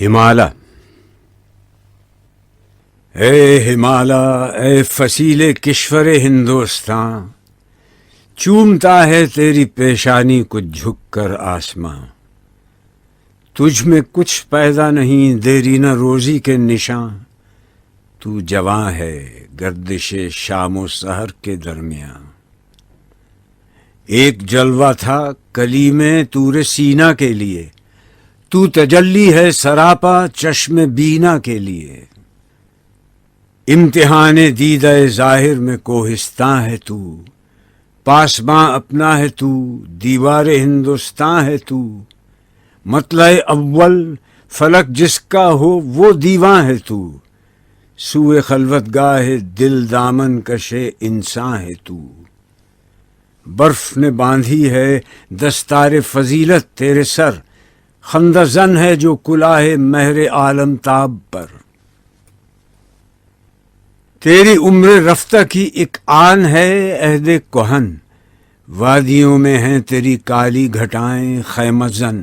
ہمالا، اے ہمالا، اے فصیل کشور ہندوستاں، چومتا ہے تیری پیشانی کو جھک کر آسماں۔ تجھ میں کچھ پیدا نہیں دیرینہ روزی کے نشاں، تو جواں ہے گردش شام و سحر کے درمیاں۔ ایک جلوہ تھا کلی میں طور سینا کے لیے، تو تجلی ہے سراپا چشم بینا کے لیے۔ امتحان دیدہ ظاہر میں کوہستاں ہے تو، پاسباں اپنا ہے تو، دیوار ہندوستاں ہے تو۔ مطلع اول فلک جس کا ہو وہ دیواں ہے تو، سوئے خلوت گاہ دل دامن کشے انساں ہے تو۔ برف نے باندھی ہے دستار فضیلت تیرے سر، خندہ زن ہے جو کلاه مہر عالم تاب پر۔ تیری عمر رفتہ کی ایک آن ہے عہد کہن، وادیوں میں ہیں تیری کالی گھٹائیں خیمہ زن۔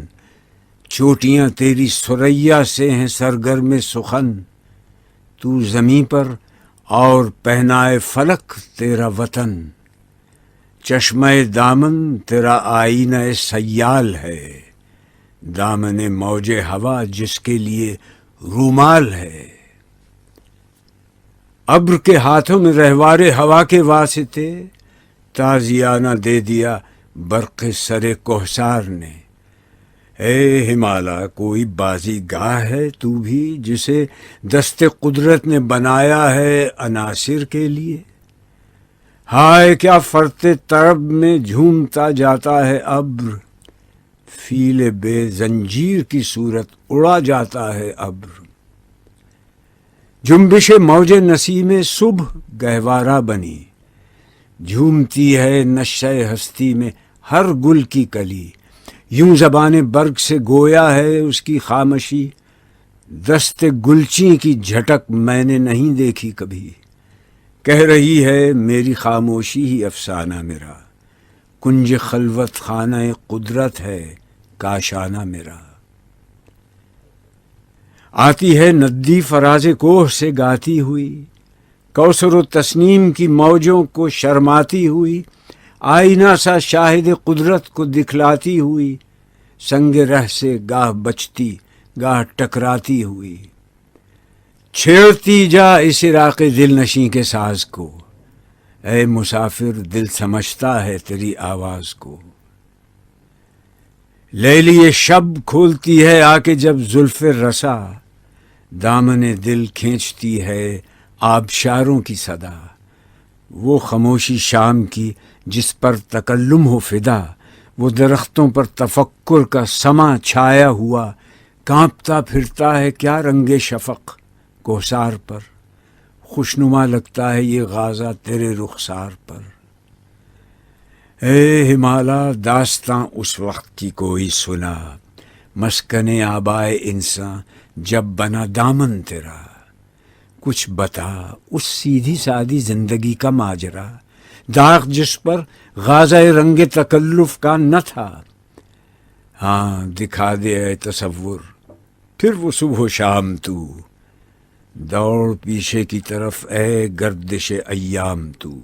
چوٹیاں تیری ثریا سے ہیں سرگرم سخن، تو زمیں پر اور پہنائے فلک تیرا وطن۔ چشمہ دامن تیرا آئینہ سیال ہے، دامن موج ہوا جس کے لیے رومال ہے۔ ابر کے ہاتھوں میں رہوار ہوا کے واسطے، تازیانہ دے دیا برق سر کوہسار نے۔ اے ہمالا، کوئی بازی گاہ ہے تو بھی جسے دست قدرت نے بنایا ہے عناصر کے لیے؟ ہائے کیا فرط طرب میں جھومتا جاتا ہے ابر، فیل بے زنجیر کی صورت اڑا جاتا ہے ابر۔ جنبش موج نسیم صبح گہوارہ بنی، جھومتی ہے نشہ ہستی میں ہر گل کی کلی۔ یوں زبان برگ سے گویا ہے اس کی خامشی، دست گلچین کی جھٹک میں نے نہیں دیکھی کبھی۔ کہہ رہی ہے میری خاموشی ہی افسانہ میرا، کنج خلوت خانہ قدرت ہے کاشانہ میرا۔ آتی ہے ندی فراز کوہ سے گاتی ہوئی، کوثر و تسنیم کی موجوں کو شرماتی ہوئی۔ آئینہ سا شاہد قدرت کو دکھلاتی ہوئی، سنگ رہ سے گاہ بچتی گاہ ٹکراتی ہوئی۔ چھیڑتی جا اس عراق دل نشیں کے ساز کو، اے مسافر دل سمجھتا ہے تیری آواز کو۔ لیلی شب کھولتی ہے آ کے جب زلف رسا، دامن دل کھینچتی ہے آبشاروں کی صدا۔ وہ خاموشی شام کی جس پر تکلم ہو فدا، وہ درختوں پر تفکر کا سما چھایا ہوا۔ کانپتا پھرتا ہے کیا رنگ شفق کوثار پر، خوشنما لگتا ہے یہ غازہ تیرے رخسار پر۔ اے ہمالا، داستاں اس وقت کی کوئی سنا، مسکن آبائے انساں جب بنا دامن تیرا۔ کچھ بتا اس سیدھی سادی زندگی کا ماجرا، داغ جس پر غازہ رنگ تکلف کا نہ تھا۔ ہاں دکھا دے اے تصور پھر وہ صبح و شام تو، دوڑ پیچھے کی طرف اے گردش ایام تو۔